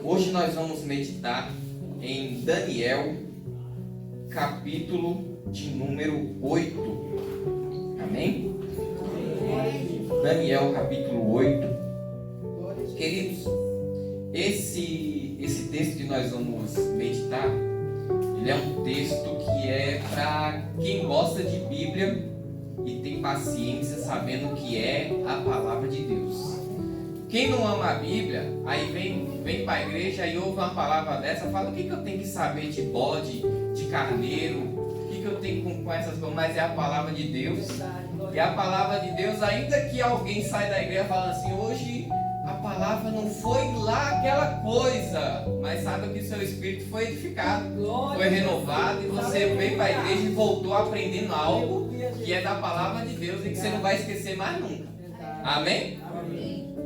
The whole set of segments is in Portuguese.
Hoje nós vamos meditar em Daniel, capítulo de número 8. Amém? Daniel, capítulo 8. Queridos, esse texto que nós vamos meditar, ele é um texto que é para quem gosta de Bíblia e tem paciência sabendo o que é a palavra de Deus. Quem não ama a Bíblia, aí vem para a igreja e ouve uma palavra dessa, fala: o que eu tenho que saber de bode, de carneiro, o que eu tenho com essas coisas? Mas é a palavra de Deus. E a palavra de Deus, ainda que alguém saia da igreja falando assim: hoje a palavra não foi lá aquela coisa, mas sabe que seu espírito foi edificado, foi renovado, e você veio para a igreja e voltou aprendendo algo que é da palavra de Deus e que você não vai esquecer mais nunca. Amém?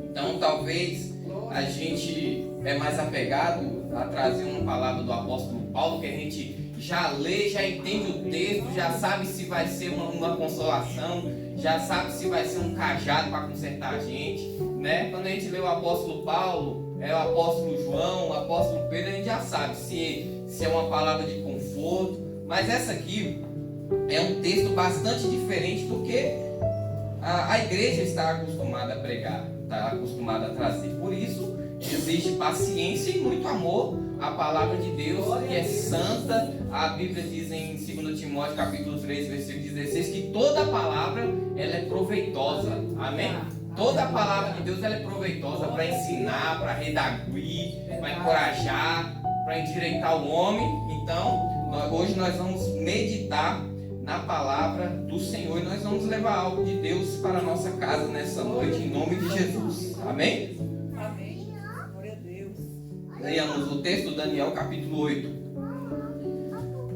Então talvez a gente é mais apegado a trazer uma palavra do apóstolo Paulo, que a gente já lê, já entende o texto, já sabe se vai ser uma consolação, já sabe se vai ser um cajado para consertar a gente, né? Quando a gente lê o apóstolo Paulo, o apóstolo João, o apóstolo Pedro, a gente já sabe se é uma palavra de conforto. Mas essa aqui é um texto bastante diferente do que a igreja está acostumada a pregar, está acostumada a trazer. Por isso, exige paciência e muito amor à palavra de Deus, que é santa. A Bíblia diz em 2 Timóteo capítulo 3, versículo 16, que toda palavra ela é proveitosa. Amém? Toda a palavra de Deus ela é proveitosa para ensinar, para redarguir, para encorajar, para endireitar o homem. Então, hoje nós vamos meditar na palavra do Senhor e nós vamos levar algo de Deus para a nossa casa nessa noite, em nome de Jesus. Amém? Amém. Glória a Deus. Leiamos o texto, Daniel capítulo 8.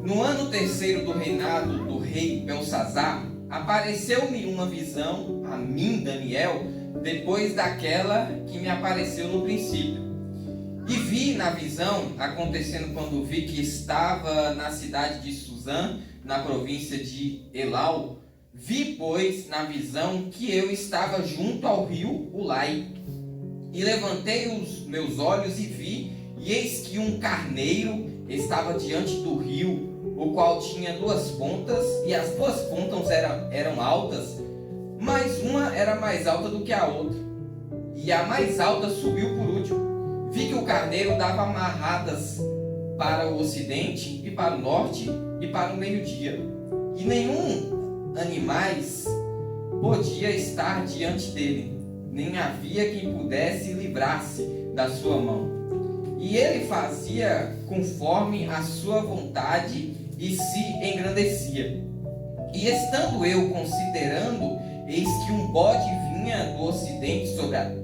No ano terceiro do reinado do rei Belsazar, apareceu-me uma visão a mim, Daniel, depois daquela que me apareceu no princípio. E vi na visão, acontecendo quando vi que estava na cidade de Suzã, na província de Elau, vi, pois, na visão que eu estava junto ao rio Ulai. E levantei os meus olhos e vi, e eis que um carneiro estava diante do rio, o qual tinha duas pontas, e as duas pontas eram altas, mas uma era mais alta do que a outra, e a mais alta subiu por último. Vi que o carneiro dava amarradas para o ocidente e para o norte e para o meio-dia, e nenhum animais podia estar diante dele, nem havia quem pudesse livrar-se da sua mão. E ele fazia conforme a sua vontade e se engrandecia. E estando eu considerando, eis que um bode vinha do ocidente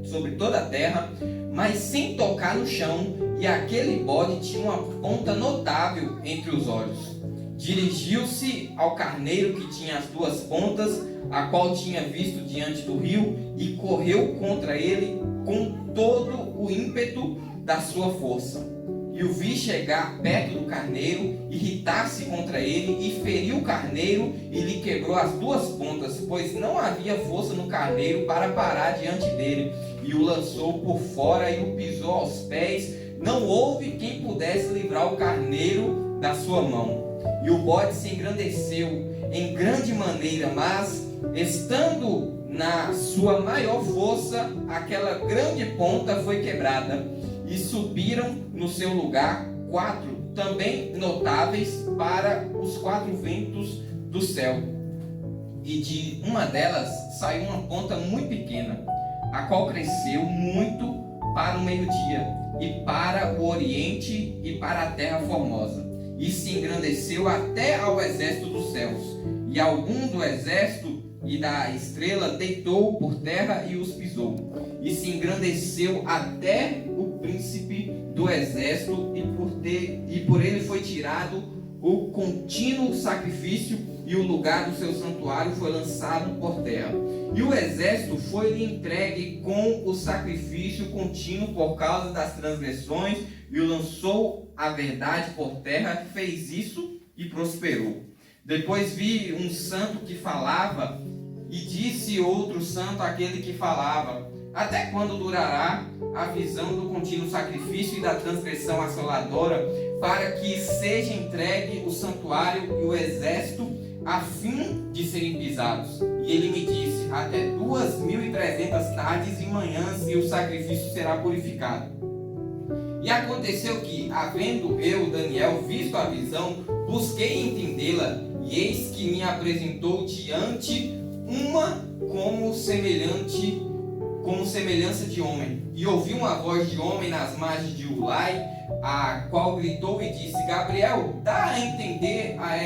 sobre toda a terra, mas sem tocar no chão, e aquele bode tinha uma ponta notável entre os olhos. Dirigiu-se ao carneiro que tinha as duas pontas, a qual tinha visto diante do rio, e correu contra ele com todo o ímpeto da sua força. E o vi chegar perto do carneiro, irritar-se contra ele, e feriu o carneiro e lhe quebrou as duas pontas, pois não havia força no carneiro para parar diante dele, e o lançou por fora e o pisou aos pés. Não houve quem pudesse livrar o carneiro da sua mão. E o bode se engrandeceu em grande maneira, mas estando na sua maior força, aquela grande ponta foi quebrada, e subiram no seu lugar 4 também notáveis para os 4 ventos do céu. E de uma delas saiu uma ponta muito pequena, a qual cresceu muito para o meio-dia, e para o oriente, e para a terra formosa, e se engrandeceu até ao exército dos céus. E algum do exército e da estrela deitou por terra e os pisou, e se engrandeceu até o príncipe do exército, e por ele foi tirado o contínuo sacrifício, e o lugar do seu santuário foi lançado por terra. E o exército foi-lhe entregue com o sacrifício contínuo por causa das transgressões, e o lançou a verdade por terra, fez isso e prosperou. Depois vi um santo que falava, e disse outro santo àquele que falava: Até quando durará a visão do contínuo sacrifício e da transgressão assoladora, para que seja entregue o santuário e o exército, a fim de serem pisados? E ele me disse: até 2.300 tardes e manhãs, e o sacrifício será purificado. E aconteceu que, havendo eu, Daniel, visto a visão, busquei entendê-la, e eis que me apresentou diante uma como semelhança de homem. E ouvi uma voz de homem nas margens de Ulai, a qual gritou e disse: Gabriel, dá a entender a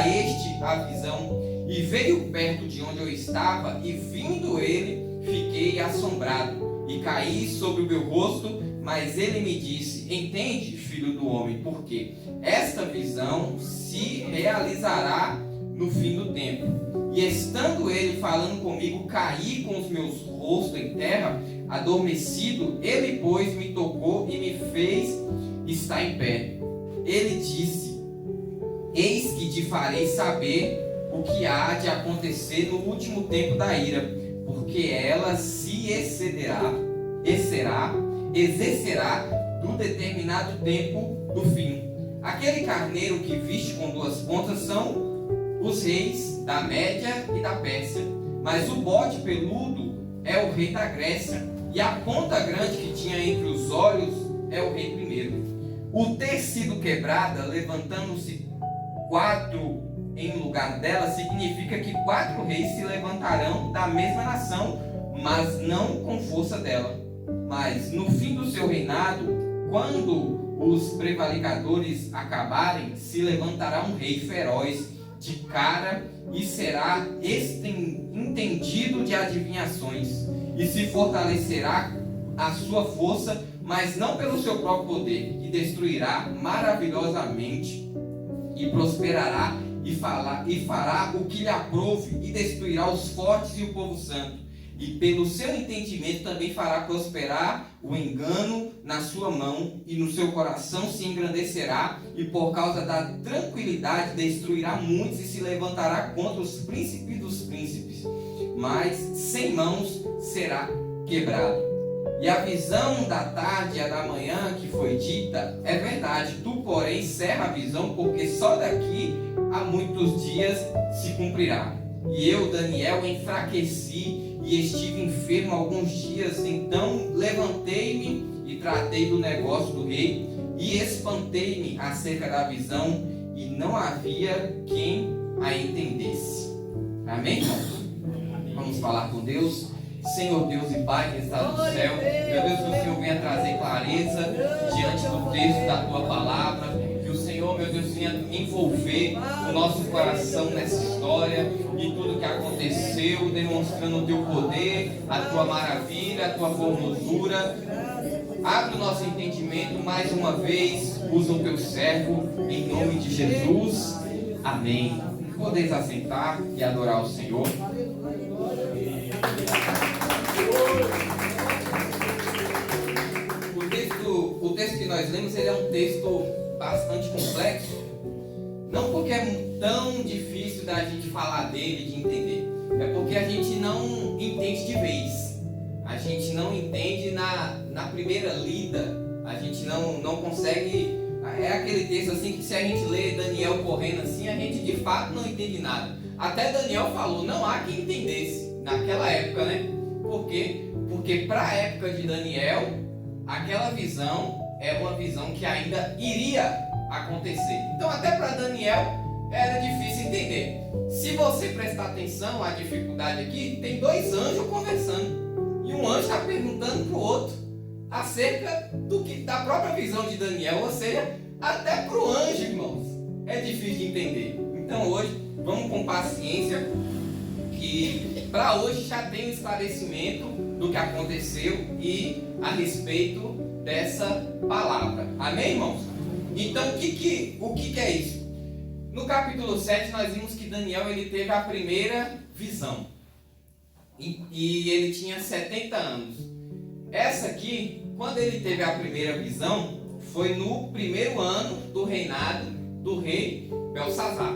este a visão. E veio perto de onde eu estava, e vindo ele, fiquei assombrado, e caí sobre o meu rosto. Mas ele me disse: entende, filho do homem, porque esta visão se realizará no fim do tempo. E estando ele falando comigo, caí com os meus rostos em terra, adormecido. Ele, pois, me tocou e me fez estar em pé. Ele disse: eis que te farei saber o que há de acontecer no último tempo da ira, porque ela se exercerá do determinado tempo do fim. Aquele carneiro que viste com duas pontas são os reis da Média e da Pérsia, mas o bode peludo é o rei da Grécia, e a ponta grande que tinha entre os olhos é o rei primeiro. O ter sido quebrada, levantando-se 4 em lugar dela, significa que 4 reis se levantarão da mesma nação, mas não com força dela. Mas no fim do seu reinado, quando os prevaricadores acabarem, se levantará um rei feroz de cara e será entendido de adivinhações, e se fortalecerá a sua força, mas não pelo seu próprio poder, e destruirá maravilhosamente, e prosperará, e fará o que lhe aprouve, e destruirá os fortes e o povo santo. E pelo seu entendimento também fará prosperar o engano na sua mão, e no seu coração se engrandecerá, e por causa da tranquilidade destruirá muitos, e se levantará contra os príncipes dos príncipes, mas sem mãos será quebrado. E a visão da tarde e a da manhã que foi dita é verdade. Tu, porém, cerra a visão, porque só daqui a muitos dias se cumprirá. E eu, Daniel, enfraqueci e estive enfermo alguns dias. Então levantei-me e tratei do negócio do rei, e espantei-me acerca da visão, e não havia quem a entendesse. Amém, irmãos? Vamos falar com Deus. Senhor Deus e Pai que está no céu, meu Deus, que o Senhor venha trazer clareza diante do texto da Tua Palavra, que o Senhor, meu Deus, venha envolver o nosso coração nessa história, de tudo que aconteceu, demonstrando o Teu poder, a Tua maravilha, a Tua formosura. Abre o nosso entendimento mais uma vez, usa o Teu servo, em nome de Jesus. Amém. Podeis assentar e adorar o Senhor. O texto que nós lemos, ele é um texto bastante complexo, não porque é tão difícil da gente falar dele, de entender, é porque a gente não entende de vez, a gente não entende na primeira lida, a gente não consegue. É aquele texto assim que, se a gente lê Daniel correndo assim, a gente de fato não entende nada. Até Daniel falou, não há quem entendesse naquela época, né? Por quê? Porque para a época de Daniel, aquela visão é uma visão que ainda iria acontecer. Então até para Daniel era difícil entender. Se você prestar atenção, a dificuldade aqui, tem 2 anjos conversando, e um anjo está perguntando para o outro acerca da própria visão de Daniel. Ou seja, até para o anjo, irmãos, é difícil de entender. Então hoje, vamos com paciência, que para hoje já tem um esclarecimento do que aconteceu e a respeito dessa palavra. Amém, irmãos? Então, o que é isso? No capítulo 7, nós vimos que Daniel ele teve a primeira visão. E ele tinha 70 anos. Essa aqui, quando ele teve a primeira visão, foi no primeiro ano do reinado do rei Belsazar.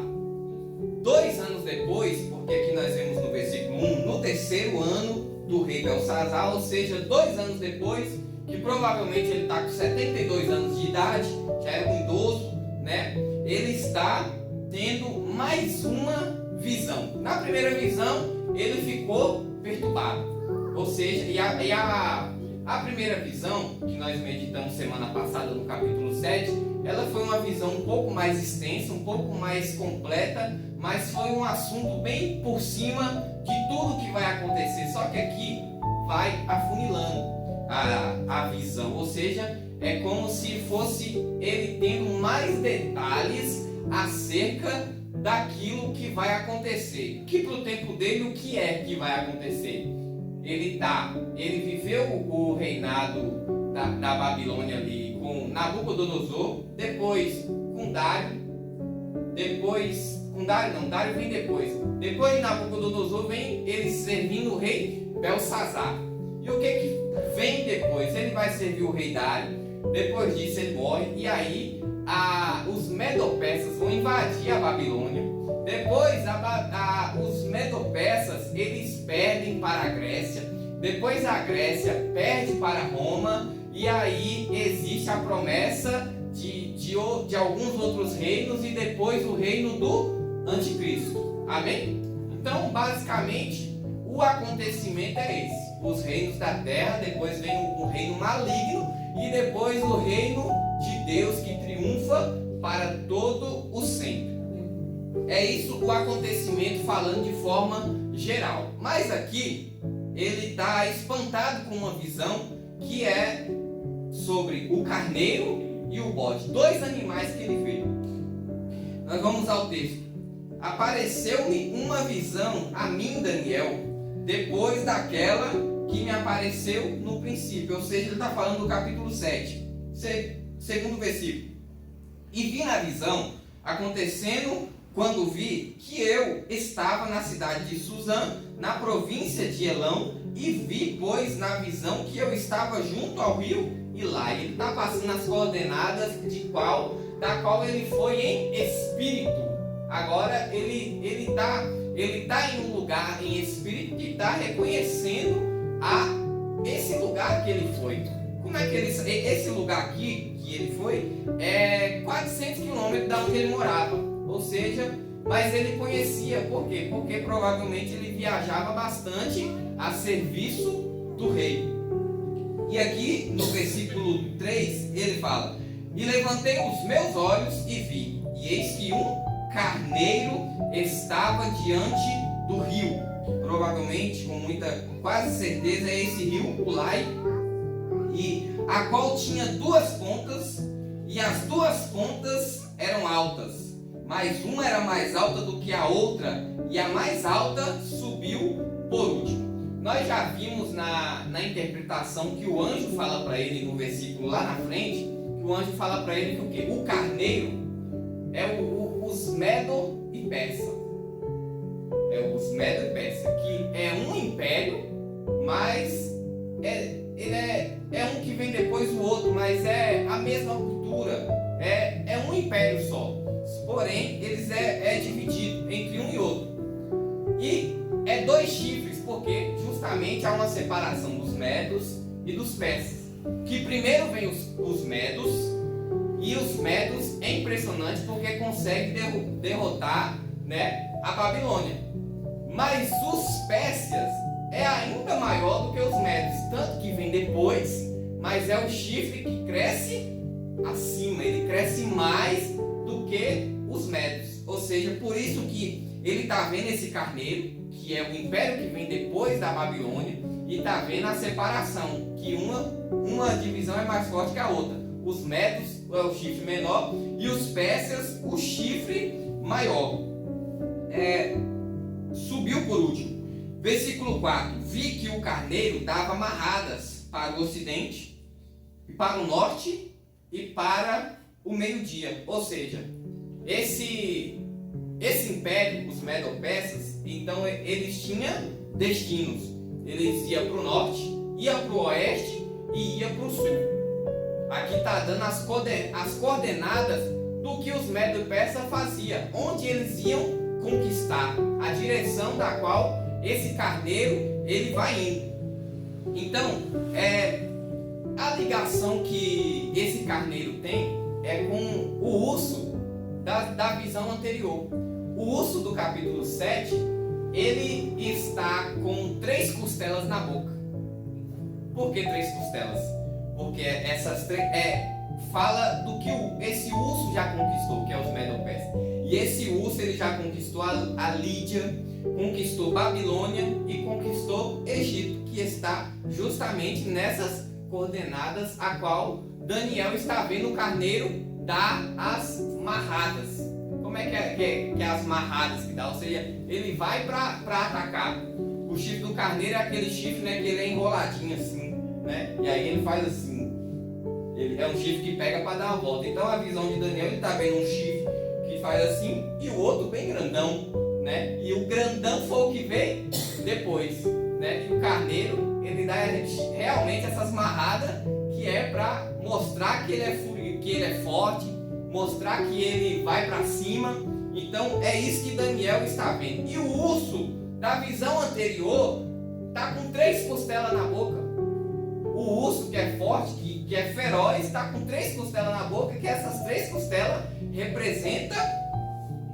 2 anos depois, porque aqui nós vemos no versículo 1, no terceiro ano do rei Belsazar, ou seja, 2 anos depois, que provavelmente ele está com 72 anos de idade, já é um idoso, né? Ele está tendo mais uma visão. Na primeira visão, ele ficou perturbado, ou seja, a primeira visão, que nós meditamos semana passada no capítulo 7, ela foi uma visão um pouco mais extensa, um pouco mais completa, mas foi um assunto bem por cima de tudo que vai acontecer. Só que aqui vai afunilando a visão, ou seja, é como se fosse ele tendo mais detalhes acerca daquilo que vai acontecer. Que para o tempo dele, o que é que vai acontecer? Ele viveu o reinado da Babilônia ali com Nabucodonosor, depois com Dário, Dário vem depois. Depois de Nabucodonosor vem ele servindo o rei Belsazar. E o que vem depois? Ele vai servir o rei Dário, depois disso ele morre, e aí os medo-persas vão invadir a Babilônia. Depois os medo-persas eles perdem para a Grécia, depois a Grécia perde para Roma, e aí existe a promessa de alguns outros reinos e depois o reino do anticristo. Amém? Então, basicamente, o acontecimento é esse: os reinos da terra, depois vem o reino maligno e depois o reino de Deus que triunfa para todo o sempre. É isso o acontecimento falando de forma geral. Mas aqui ele está espantado com uma visão que é sobre o carneiro e o bode, 2 animais que ele vê. Nós vamos ao texto. Apareceu-me uma visão a mim, Daniel, depois daquela que me apareceu no princípio. Ou seja, ele está falando do capítulo 7, segundo versículo. E vi na visão, acontecendo quando vi que eu estava na cidade de Suzã, na província de Elão, e vi, pois, na visão que eu estava junto ao rio Ilai. Ele está passando as coordenadas da qual ele foi em espírito. Agora ele está em um lugar em espírito que está reconhecendo esse lugar que ele foi. Como é que esse lugar aqui que ele foi é 400 quilômetros da onde ele morava. Ou seja, mas ele conhecia. Por quê? Porque provavelmente ele viajava bastante a serviço do rei. E aqui no versículo 3 ele fala: e levantei os meus olhos e vi, e eis que um carneiro estava diante do rio. Provavelmente, com quase certeza, é esse rio Ulai, e a qual tinha 2 pontas, e as 2 pontas eram altas, mas uma era mais alta do que a outra, e a mais alta subiu por último. Nós já vimos na interpretação que o anjo fala para ele no versículo lá na frente, que o anjo fala para ele que o quê? O carneiro é os Medo e Persa. É os Medo e Persa, que é um império, mas ele é um que vem depois do outro, mas é a mesma cultura. É um império só. Porém, eles é dividido entre um e outro. E é 2 chifres, porque justamente há uma separação dos medos e dos persas. Que primeiro vem os medos, e os medos é impressionante porque consegue derrotar, né, a Babilônia. Mas os pérsias é ainda maior do que os medos, tanto que vem depois, mas é o chifre que cresce acima, ele cresce mais do que os medos. Ou seja, por isso que ele está vendo esse carneiro, que é o império que vem depois da Babilônia, e está vendo a separação, que uma divisão é mais forte que a outra. Os medos é o chifre menor e os persas o chifre maior. Subiu por último. Versículo 4. Vi que o carneiro dava amarradas para o ocidente, e para o norte e para o meio-dia. Ou seja, esse império, os medo-persas, então eles tinham destinos. Eles iam para o norte, iam para o oeste e iam para o sul. Aqui está dando as coordenadas do que os medo-persas faziam, onde eles iam conquistar, a direção da qual esse carneiro ele vai indo. Então, a ligação que esse carneiro tem é com o urso da visão anterior. O urso do capítulo 7, ele está com 3 costelas na boca. Por que 3 costelas? Porque essas 3 fala do que esse urso já conquistou, que é os Medo-Persas. E esse urso ele já conquistou a Lídia, conquistou Babilônia e conquistou Egito, que está justamente nessas coordenadas a qual Daniel está vendo o carneiro dar as marradas. Como é que é as marradas que dá? Ou seja, ele vai para atacar. O chifre do carneiro é aquele chifre, né, que ele é enroladinho assim, né? E aí ele faz assim. Ele é um chifre que pega para dar a volta. Então a visão de Daniel, ele está vendo um chifre que faz assim e o outro bem grandão, né? E o grandão foi o que veio depois, né? E o carneiro, ele dá realmente essas marradas que é para mostrar que ele é forte, mostrar que ele vai para cima. Então é isso que Daniel está vendo. E o urso da visão anterior está com 3 costelas na boca. O urso que é forte, que é feroz, está com 3 costelas na boca, que essas 3 costelas representam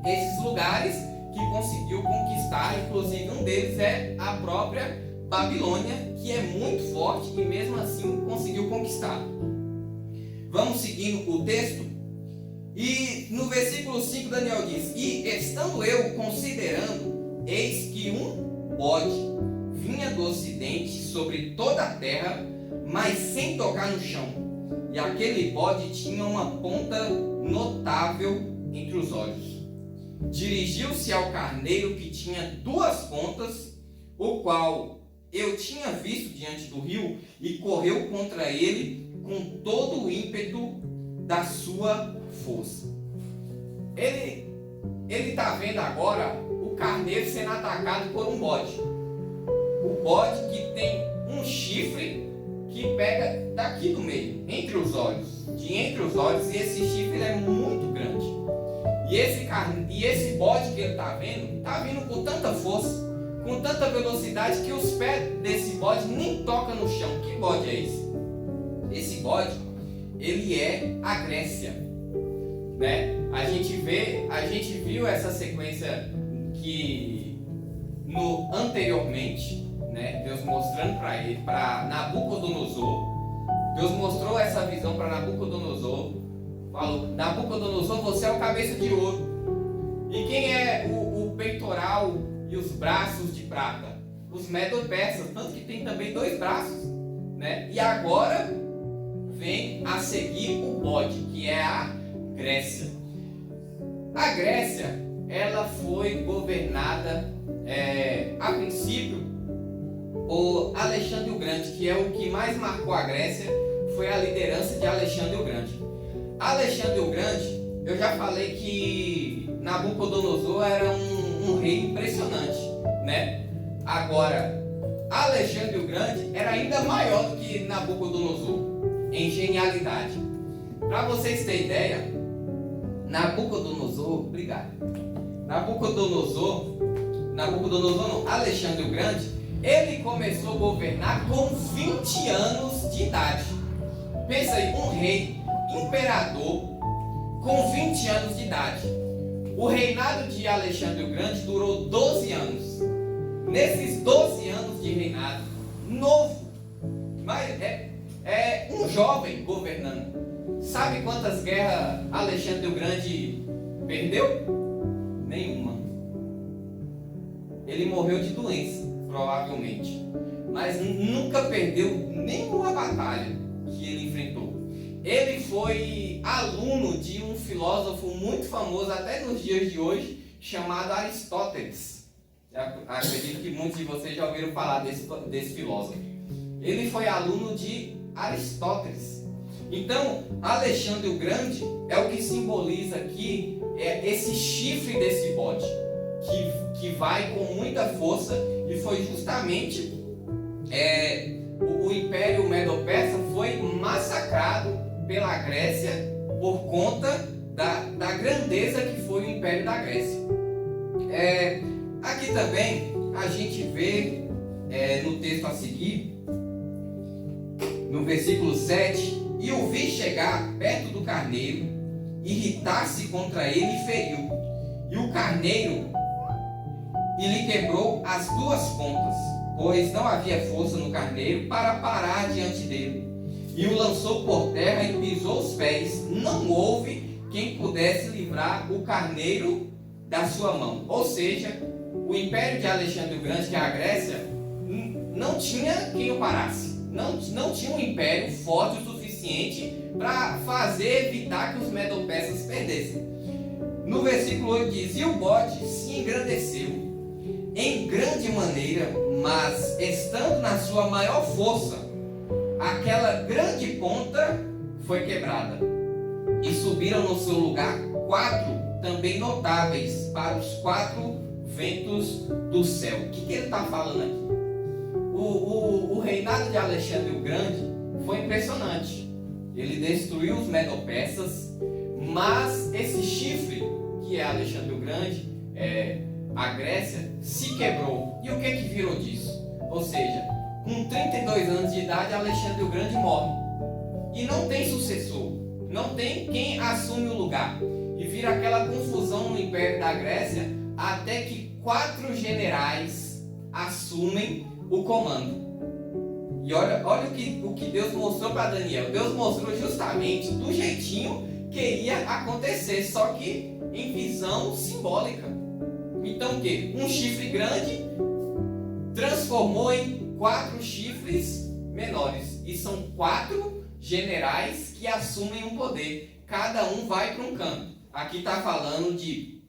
esses lugares que conseguiu conquistar. Inclusive um deles é a própria Babilônia, que é muito forte e mesmo assim conseguiu conquistar. Vamos seguindo o texto. E no versículo 5 Daniel diz: E estando eu considerando, eis que um bode vinha do ocidente sobre toda a terra, mas sem tocar no chão. E aquele bode tinha uma ponta notável entre os olhos. Dirigiu-se ao carneiro que tinha 2 pontas, o qual eu tinha visto diante do rio, e correu contra ele com todo o ímpeto da sua força. Ele está vendo agora o carneiro sendo atacado por um bode. O bode que tem um chifre que pega daqui do meio, entre os olhos, e esse chifre é muito grande. E esse bode que ele está vindo com tanta força, com tanta velocidade, que os pés desse bode nem tocam no chão. Que bode é esse? Esse bode, ele é a Grécia, né? A gente viu essa sequência que anteriormente, né? Deus mostrando para Nabucodonosor. Deus mostrou essa visão para Nabucodonosor. Falou: Nabucodonosor, você é o cabeça de ouro. E quem é o peitoral e os braços de prata? Os Medo-Persas, tanto que tem também 2 braços, né? E agora vem a seguir o bode, que é a Grécia. A Grécia, ela foi governada a princípio por Alexandre o Grande, que é o que mais marcou a Grécia, foi a liderança de Alexandre o Grande. Alexandre o Grande, eu já falei que Nabucodonosor era um rei impressionante, né? Agora, Alexandre o Grande era ainda maior do que Nabucodonosor em genialidade. Para vocês terem ideia, Alexandre o Grande, ele começou a governar com 20 anos de idade. Pensa aí, um rei, imperador, com 20 anos de idade. O reinado de Alexandre o Grande durou 12 anos. Nesses 12 anos de reinado, novo, mas é um jovem governando. Sabe quantas guerras Alexandre o Grande perdeu? Nenhuma. Ele morreu de doença, provavelmente. Mas nunca perdeu nenhuma batalha que ele enfrentou. Ele foi aluno de um filósofo muito famoso até nos dias de hoje, chamado Aristóteles. Acredito que muitos de vocês já ouviram falar desse filósofo. Ele foi aluno de Aristóteles. Então, Alexandre o Grande é o que simboliza aqui esse chifre desse bode, que vai com muita força, e foi justamente o Império Medo-Persa foi massacrado pela Grécia por conta da grandeza que foi o Império da Grécia. Aqui também a gente vê no texto a seguir no versículo 7, e o vi chegar perto do carneiro, irritar-se contra ele e feriu. E o carneiro lhe quebrou as duas pontas, pois não havia força no carneiro para parar diante dele. E o lançou por terra e pisou os pés. Não houve quem pudesse livrar o carneiro da sua mão. Ou seja, o império de Alexandre o Grande, que é a Grécia, não tinha quem o parasse. Não tinha um império forte o suficiente para evitar que os medo-persas perdessem. No versículo 8 diz: e o bode se engrandeceu em grande maneira, mas estando na sua maior força, aquela grande ponta foi quebrada. E subiram no seu lugar 4 também notáveis para os 4 ventos do céu. O que ele está falando aqui? O reinado de Alexandre o Grande foi impressionante. Ele destruiu os medo-persas, mas esse chifre, que é Alexandre o Grande, a Grécia, se quebrou. E o que virou disso? Ou seja, com 32 anos de idade, Alexandre o Grande morre. E não tem sucessor. Não tem quem assume o lugar. E vira aquela confusão no Império da Grécia, até que 4 generais assumem o comando. E olha o que Deus mostrou para Daniel. Deus mostrou justamente do jeitinho que ia acontecer, só que em visão simbólica. Então o que? Um chifre grande transformou em 4 chifres menores. E são 4 generais que assumem um poder. Cada um vai para um canto. Aqui está falando de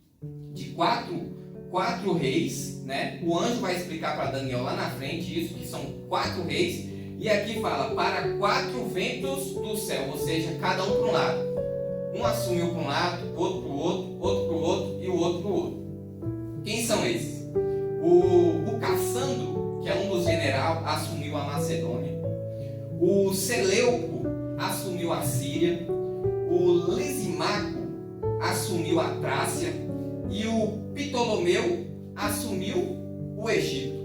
4 reis, né? O anjo vai explicar para Daniel lá na frente isso, que são 4 reis. E aqui fala para 4 ventos do céu, ou seja, cada um para um lado. Um assumiu para um lado, outro para o outro, outro para o outro e o outro para o outro. Quem são esses? O Cassandro, que é um dos generais, assumiu a Macedônia. O Seleuco assumiu a Síria. O Lisimaco assumiu a Trácia. E o Ptolomeu assumiu o Egito.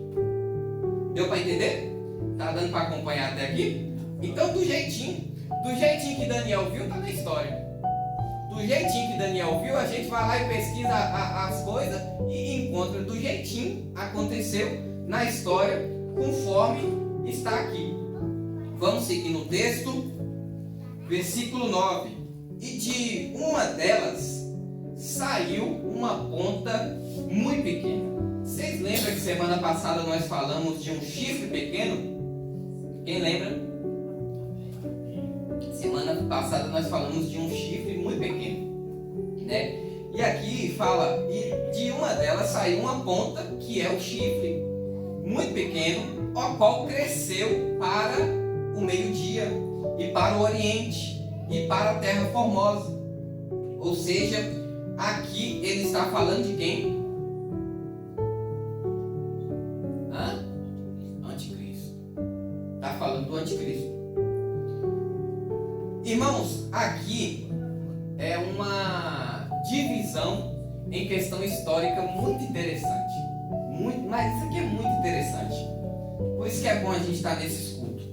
Deu para entender? Tá dando para acompanhar até aqui? Então, do jeitinho que Daniel viu, tá na história. Do jeitinho que Daniel viu, a gente vai lá e pesquisa as coisas e encontra do jeitinho aconteceu na história, conforme está aqui. Vamos seguir no texto, versículo 9. E de uma delas saiu uma ponta muito pequena. Vocês lembram que semana passada nós falamos de um chifre pequeno? Quem lembra? Semana passada nós falamos de um chifre muito pequeno, né? E aqui fala, e de uma delas saiu uma ponta, que é o chifre muito pequeno, o qual cresceu para o meio-dia, e para o oriente, e para a terra formosa. Ou seja, aqui ele está falando de quem? Anticristo. Está falando do anticristo. Irmãos, aqui é uma divisão em questão histórica muito interessante. Mas isso aqui é muito interessante. Por isso que é bom a gente estar nesse escudo.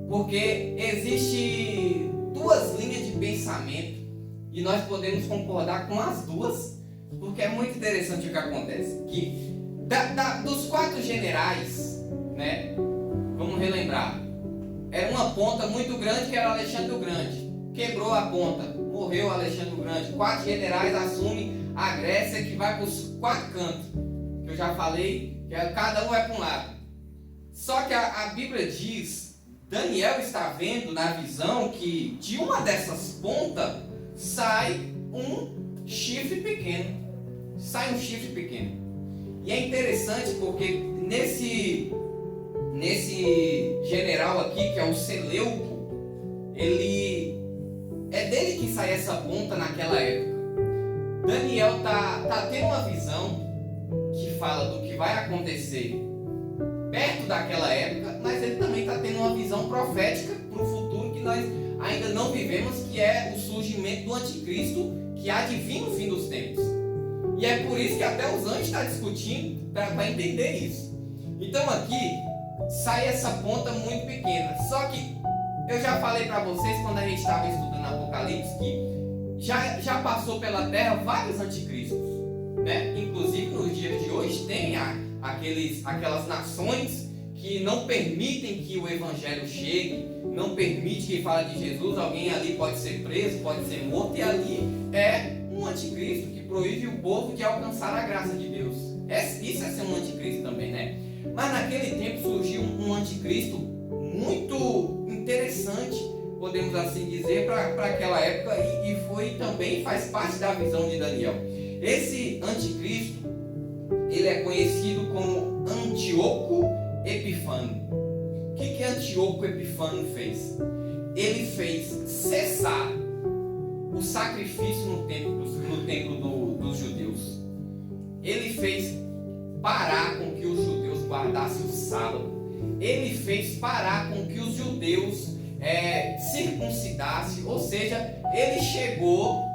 Porque existe 2 linhas de pensamento e nós podemos concordar com as 2, porque é muito interessante o que acontece. Que dos 4 generais, né? Vamos relembrar. Era uma ponta muito grande que era Alexandre o Grande. Quebrou a ponta, morreu Alexandre o Grande. 4 generais assumem a Grécia, que vai para os 4 cantos. Que eu já falei, que cada um é para um lado. Só que a Bíblia diz, Daniel está vendo na visão que de uma dessas pontas sai um chifre pequeno. Sai um chifre pequeno. E é interessante porque nesse general aqui, que é o Seleuco, é dele que sai essa ponta naquela época. Daniel tá tendo uma visão que fala do que vai acontecer perto daquela época, mas ele também está tendo uma visão profética para o futuro que nós ainda não vivemos, que é o surgimento do anticristo, que há de vir no fim dos tempos. E é por isso que até os anjos estão discutindo para entender isso. Então aqui sai essa ponta muito pequena. Só que eu já falei para vocês quando a gente estava estudando Apocalipse que já passou pela terra vários anticristos, né? Inclusive nos dias de hoje tem aquelas nações que não permitem que o evangelho chegue, não permite que fale de Jesus. Alguém ali pode ser preso, pode ser morto, e ali é um anticristo que proíbe o povo de alcançar a graça de Deus. Isso é ser um anticristo também, né? Mas naquele tempo surgiu um anticristo muito interessante, podemos assim dizer, para aquela época, e também faz parte da visão de Daniel. Esse anticristo, ele é conhecido como Antíoco Epifano. O que Antíoco Epifano fez? Ele fez cessar o sacrifício no templo dos judeus. Ele fez parar com que os judeus guardassem o sábado. Ele fez parar com que os judeus circuncidassem, ou seja, ele chegando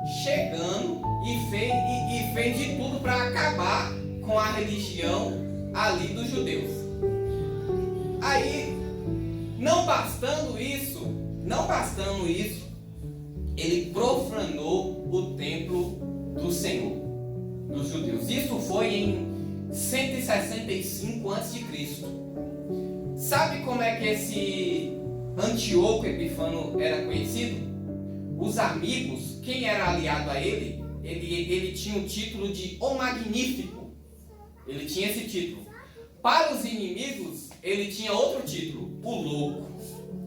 e fez de tudo para acabar com a religião ali dos judeus. Aí, não bastando isso, ele profanou o templo do Senhor, dos judeus. Isso foi em 165 a.C. Sabe como é que esse Antíoco Epifano era conhecido? Os amigos, quem era aliado a ele, ele tinha o título de O Magnífico. Ele tinha esse título. Para os inimigos, ele tinha outro título, o Louco.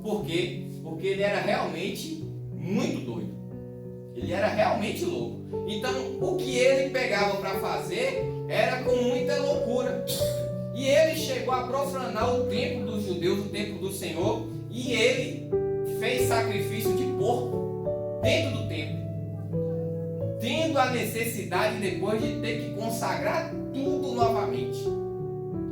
Por quê? Porque ele era realmente muito doido. Ele era realmente louco. Então, o que ele pegava para fazer era com muita loucura. E ele chegou a profanar o templo dos judeus, o templo do Senhor, e ele fez sacrifício de porco dentro do templo, tendo a necessidade depois de ter que consagrar tudo novamente.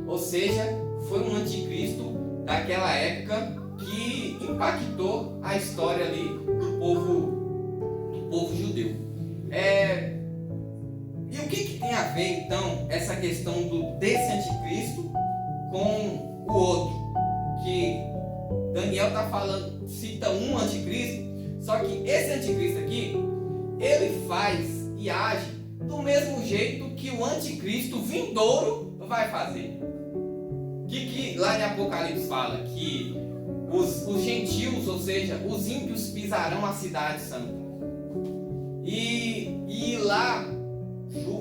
Ou seja, foi um anticristo daquela época que impactou a história ali do povo judeu. E o que tem a ver então essa questão desse anticristo com o outro? Que Daniel está falando, cita um anticristo, só que esse anticristo aqui, ele faz e age do mesmo jeito que o anticristo vindouro vai fazer. Que lá em Apocalipse fala que os gentios, ou seja, os ímpios pisarão a cidade santa. E lá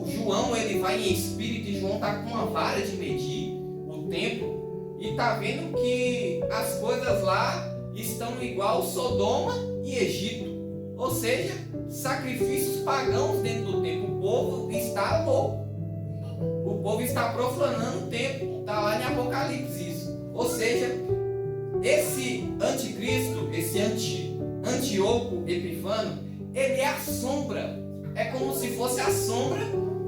João, ele vai em espírito, e João está com uma vara de medir o tempo e está vendo que as coisas lá estão igual Sodoma e Egito, ou seja, sacrifícios pagãos dentro do templo. O povo está louco, o povo está profanando o templo, está lá em Apocalipse isso. Ou seja, esse anticristo, esse Antíoco Epifano, ele é a sombra. É como se fosse a sombra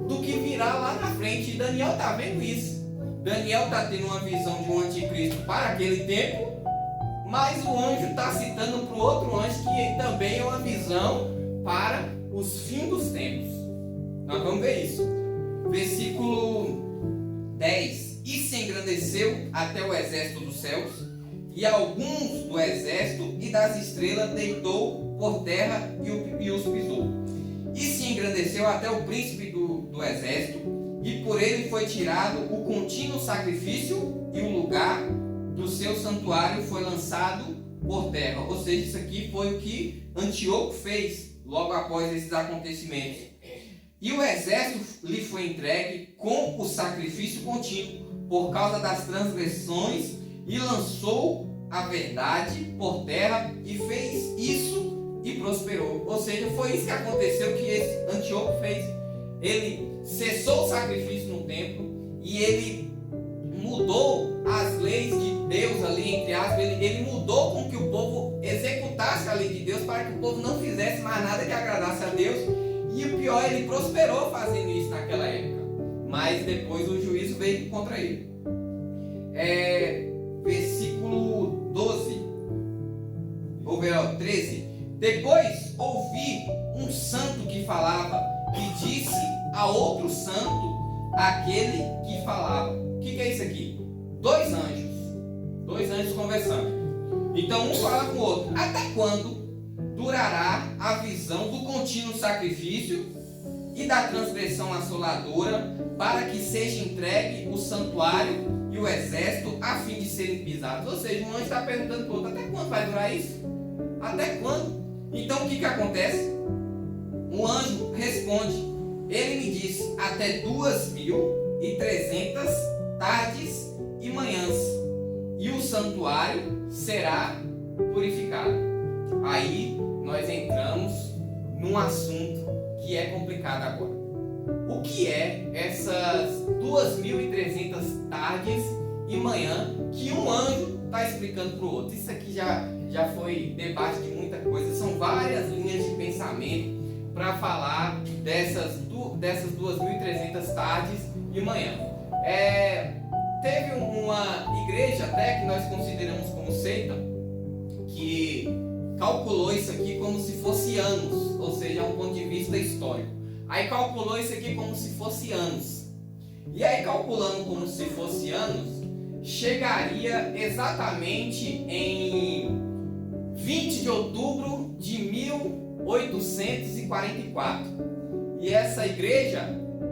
do que virá lá na frente. E Daniel está vendo isso. Daniel está tendo uma visão de um anticristo para aquele tempo, mas o anjo está citando para o outro anjo que também é uma visão para os fins dos tempos. Nós vamos ver isso. Versículo 10. E se engrandeceu até o exército dos céus, e alguns do exército e das estrelas deitou por terra e os pisou. E se engrandeceu até o príncipe do exército, e por ele foi tirado o contínuo sacrifício, e o lugar do seu santuário foi lançado por terra. Ou seja, isso aqui foi o que Antíoco fez logo após esses acontecimentos. E o exército lhe foi entregue com o sacrifício contínuo por causa das transgressões, e lançou a verdade por terra, e fez isso e prosperou. Ou seja, foi isso que aconteceu, que esse Antíoco fez. Ele cessou o sacrifício no templo e ele mudou as leis de Deus ali, entre aspas. Ele mudou com que o povo executasse a lei de Deus, para que o povo não fizesse mais nada que agradasse a Deus. E o pior, ele prosperou fazendo isso naquela época. Mas depois o juízo veio contra ele. Versículo 12. Vou ver, 13. Depois ouvi um santo que falava, e disse a outro santo aquele que falava. O que é isso aqui? Dois anjos conversando. Então um fala com o outro: até quando durará a visão do contínuo sacrifício e da transgressão assoladora, para que seja entregue o santuário e o exército a fim de serem pisados? Ou seja, um anjo está perguntando para o outro: até quando vai durar isso? Até quando? Então o que acontece? O anjo responde, ele me disse: até 2300 tardes e manhãs, e o santuário será purificado. Aí nós entramos num assunto que é complicado agora. O que é essas 2300 tardes e manhã que um anjo está explicando para o outro? Isso aqui já foi debate de muita coisa. São várias linhas de pensamento para falar dessas 2300 tardes e manhã. Teve uma igreja até que nós consideramos como seita, que calculou isso aqui como se fosse anos, ou seja, um ponto de vista histórico. Aí calculou isso aqui como se fosse anos. E aí, calculando como se fosse anos, chegaria exatamente em 20 de outubro de 1844. E essa igreja,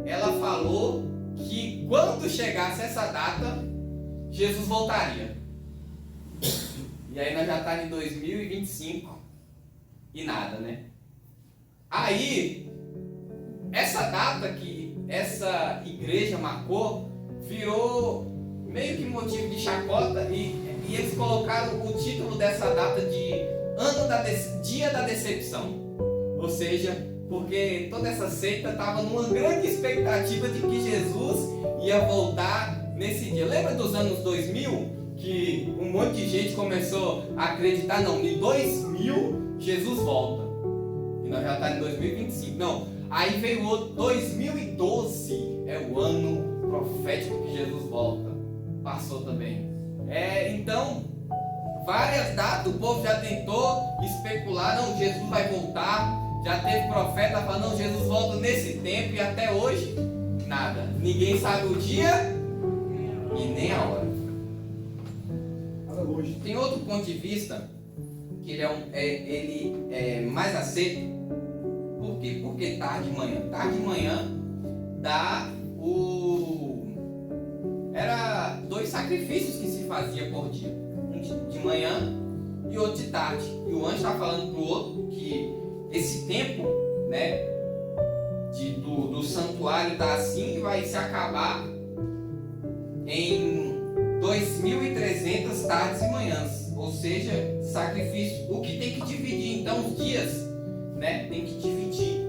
ela falou que quando chegasse essa data, Jesus voltaria. E aí nós já estamos em 2025 e nada, né? Aí, essa data que essa igreja marcou virou meio que motivo de chacota, e eles colocaram o título dessa data de Dia da Decepção. Ou seja, porque toda essa seita estava numa grande expectativa de que Jesus ia voltar nesse dia. Lembra dos anos 2000? Que um monte de gente começou a acreditar: não, em 2000 Jesus volta. E nós já estamos em 2025. Não, aí veio o outro, 2012 é o ano profético que Jesus volta. Passou também. Então, várias datas o povo já tentou especular: não, Jesus vai voltar. Já teve profeta falando: não, Jesus volta nesse tempo, e até hoje, nada. Ninguém sabe o dia e nem a hora. Tem outro ponto de vista que ele é mais aceito. Por quê? Porque tarde de manhã. Tarde de manhã era 2 sacrifícios que se fazia por dia. Um de manhã e outro de tarde. E o anjo está falando para o outro que esse tempo, né, do santuário está assim, e vai se acabar em 2300 tardes e manhãs, ou seja, sacrifício. O que tem que dividir então os dias, né? Tem que dividir.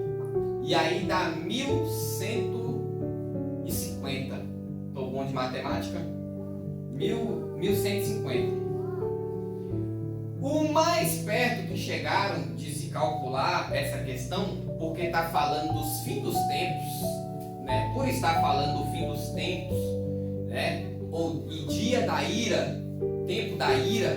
E aí dá 1150. Estou bom de matemática? 1150. O mais perto que chegaram de se calcular essa questão, porque está falando dos fins dos tempos, né? Por estar falando do fim dos tempos, né? E dia da ira, tempo da ira,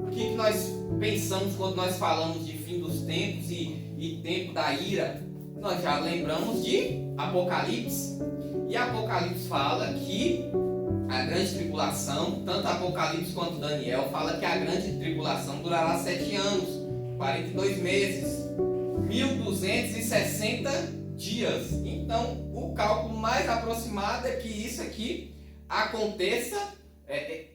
o que nós pensamos quando nós falamos de fim dos tempos e tempo da ira? Nós já lembramos de Apocalipse. E Apocalipse fala que a grande tribulação, tanto Apocalipse quanto Daniel, fala que a grande tribulação durará 7 anos, 42 meses, 1260 dias. Então, o cálculo mais aproximado é que isso aqui aconteça,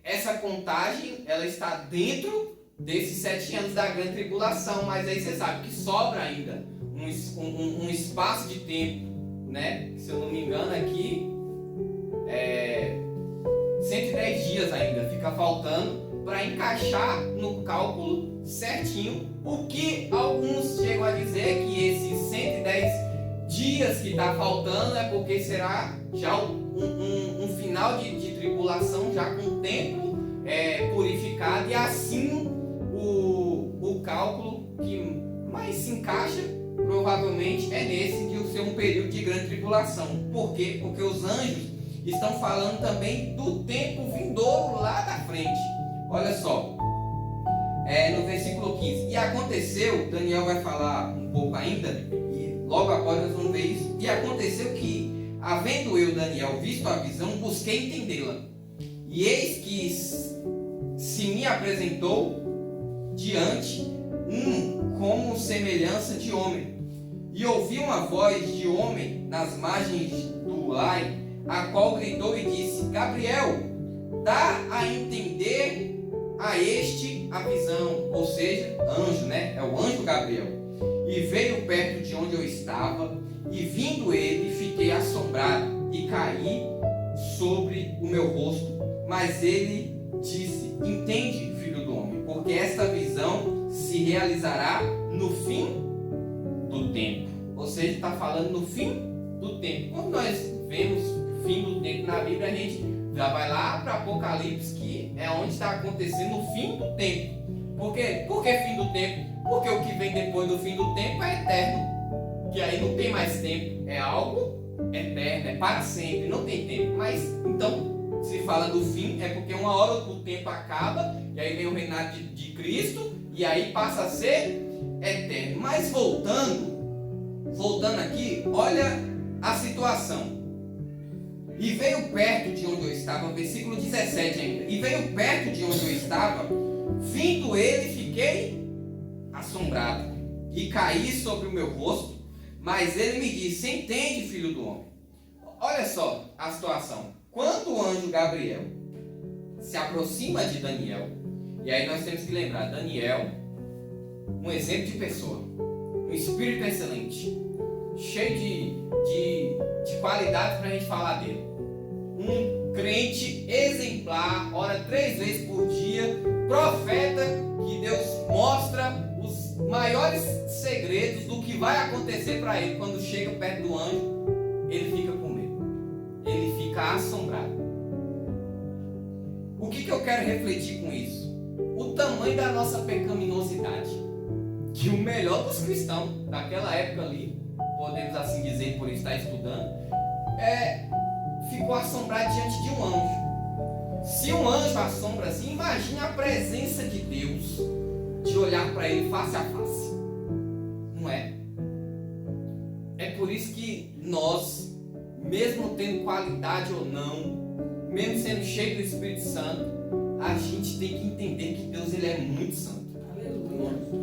essa contagem, ela está dentro desses 7 anos da grande tribulação. Mas aí você sabe que sobra ainda um espaço de tempo, né? Se eu não me engano aqui 110 dias ainda fica faltando para encaixar no cálculo certinho. O que alguns chegam a dizer que esses 110 dias que está faltando é porque será já um final de tribulação, já com o tempo purificado, e assim o cálculo que mais se encaixa provavelmente é nesse de ser um período de grande tribulação. Por quê? Porque os anjos estão falando também do tempo vindouro lá da frente. Olha só, no versículo 15: e aconteceu, Daniel vai falar um pouco ainda, e logo após nós vamos ver isso. E aconteceu que, havendo eu, Daniel, visto a visão, busquei entendê-la. E eis que se me apresentou diante, como semelhança de homem. E ouvi uma voz de homem nas margens do Lai, a qual gritou e disse: Gabriel, dá a entender a este a visão. Ou seja, anjo, né? É o anjo Gabriel. E veio perto de onde eu estava, e vindo ele, fiquei assombrado e caí sobre o meu rosto. Mas ele disse: entende, filho do homem, porque esta visão se realizará no fim do tempo. Ou seja, está falando no fim do tempo. Quando nós vemos fim do tempo na Bíblia, a gente já vai lá para Apocalipse, que é onde está acontecendo o fim do tempo. Por quê? Por que fim do tempo? Porque o que vem depois do fim do tempo é eterno. Que aí não tem mais tempo. É algo eterno, é para sempre, não tem tempo. Mas, então, se fala do fim, é porque uma hora o tempo acaba, e aí vem o reinado de Cristo, e aí passa a ser eterno. Mas voltando aqui, olha a situação. E veio perto de onde eu estava, versículo 17 ainda. E veio perto de onde eu estava, vindo ele, fiquei assombrado e caí sobre o meu rosto. Mas ele me disse: entende, filho do homem. Olha só a situação. Quando o anjo Gabriel se aproxima de Daniel, e aí nós temos que lembrar, Daniel, um exemplo de pessoa, um espírito excelente, cheio de qualidade para a gente falar dele. Um crente exemplar, ora 3 vezes por dia, profeta que Deus mostra os maiores segredos do que vai acontecer para ele. Quando chega perto do anjo, ele fica com medo, ele fica assombrado. O que eu quero refletir com isso? O tamanho da nossa pecaminosidade, que o melhor dos cristãos daquela época ali, podemos assim dizer por estar estudando, ficou assombrado diante de um anjo. Se um anjo assombra assim, imagine a presença de Deus, de olhar para ele face a face. Não é? É por isso que nós, mesmo tendo qualidade ou não, mesmo sendo cheio do Espírito Santo, a gente tem que entender que Deus ele é muito santo.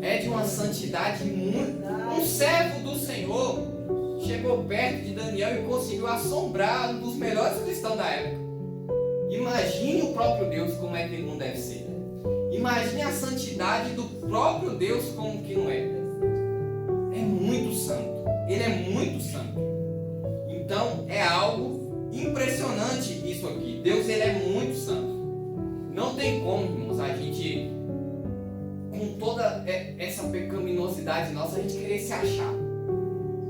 É de uma santidade muito. Um servo do Senhor chegou perto de Daniel e conseguiu assombrar um dos melhores cristãos da época. Imagine o próprio Deus como é que ele não deve ser. Imagine a santidade do próprio Deus como que não é. É muito santo. Ele é muito santo. Então é algo impressionante isso aqui. Deus ele é muito santo. Não tem como, irmãos, a gente, com toda essa pecaminosidade nossa, a gente querer se achar,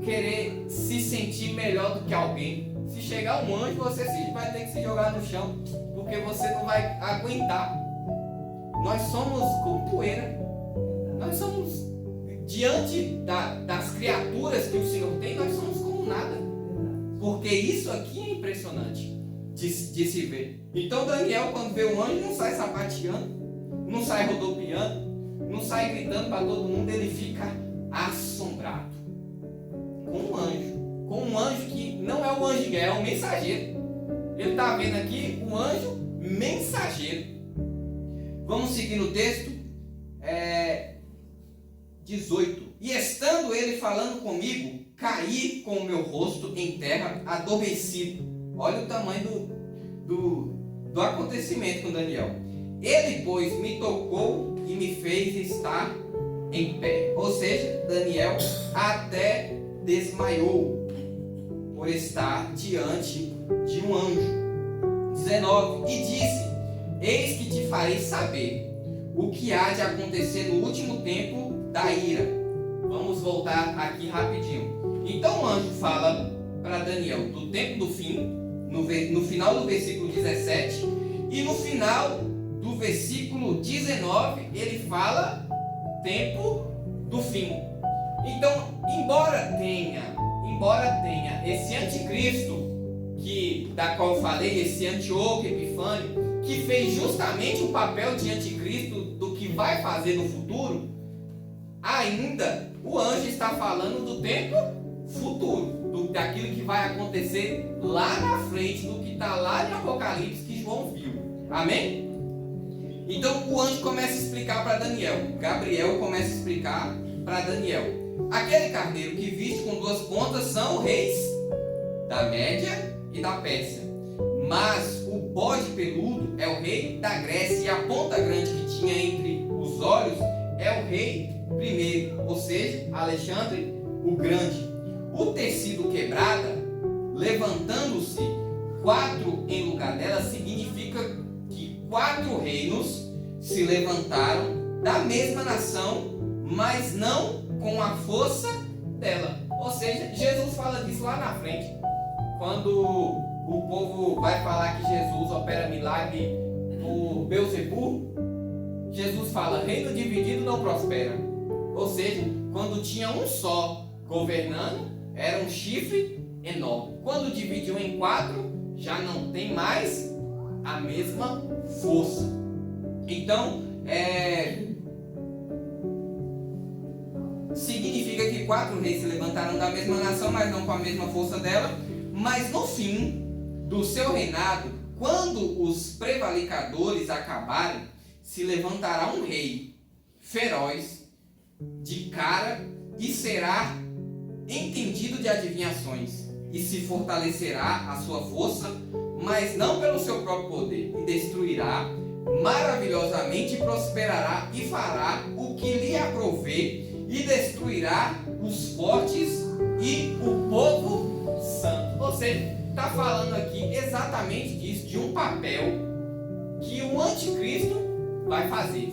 querer se sentir melhor do que alguém. Se chegar um anjo, você vai ter que se jogar no chão, porque você não vai aguentar. Nós somos como poeira. Nós somos, diante das criaturas que o Senhor tem, nós somos como nada. Porque isso aqui é impressionante de se ver. Então Daniel, quando vê o anjo, não sai sapateando, não sai rodopiando, não sai gritando para todo mundo, ele fica assombrado com um anjo que não é o anjo de guerra, é um mensageiro. Ele está vendo aqui o anjo mensageiro. Vamos seguir no texto 18. E estando ele falando comigo, caí com o meu rosto em terra, adormecido. Olha o tamanho do acontecimento com Daniel. Ele, pois, me tocou e me fez estar em pé. Ou seja, Daniel até desmaiou por estar diante de um anjo. 19. E disse: eis que te farei saber o que há de acontecer no último tempo da ira. Vamos voltar aqui rapidinho. Então o anjo fala para Daniel do tempo do fim, no final do versículo 17, e no final do versículo 19 ele fala tempo do fim. Então, embora tenha esse anticristo da qual eu falei, esse Antíoco Epifânio, que fez justamente o papel de anticristo do que vai fazer no futuro, ainda o anjo está falando do tempo futuro, daquilo que vai acontecer lá na frente, do que está lá em Apocalipse que João viu. Amém? Então o anjo começa a explicar para Daniel. Gabriel começa a explicar para Daniel. Aquele carneiro que viste com 2 pontas são reis da Média e da Pérsia. Mas o bode peludo é o rei da Grécia, e a ponta grande que tinha entre os olhos é o rei primeiro, ou seja, Alexandre o Grande. O tecido quebrada, levantando-se 4 em lugar dela, significa que 4 reinos se levantaram da mesma nação, mas não com a força dela. Ou seja, Jesus fala disso lá na frente, quando o povo vai falar que Jesus opera milagre por Beelzebul. Jesus fala: reino dividido não prospera. Ou seja, quando tinha um só governando, era um chifre enorme. Quando dividiu em 4, já não tem mais a mesma força. Então, significa que 4 reis se levantaram da mesma nação, mas não com a mesma força dela. Mas no fim do seu reinado, quando os prevaricadores acabarem, se levantará um rei feroz, de cara, e será entendido de adivinhações, e se fortalecerá a sua força, mas não pelo seu próprio poder, e destruirá maravilhosamente, e prosperará, e fará o que lhe aprouver, e destruirá os fortes e o povo santo. Ou seja, está falando aqui exatamente disso, de um papel que o anticristo vai fazer.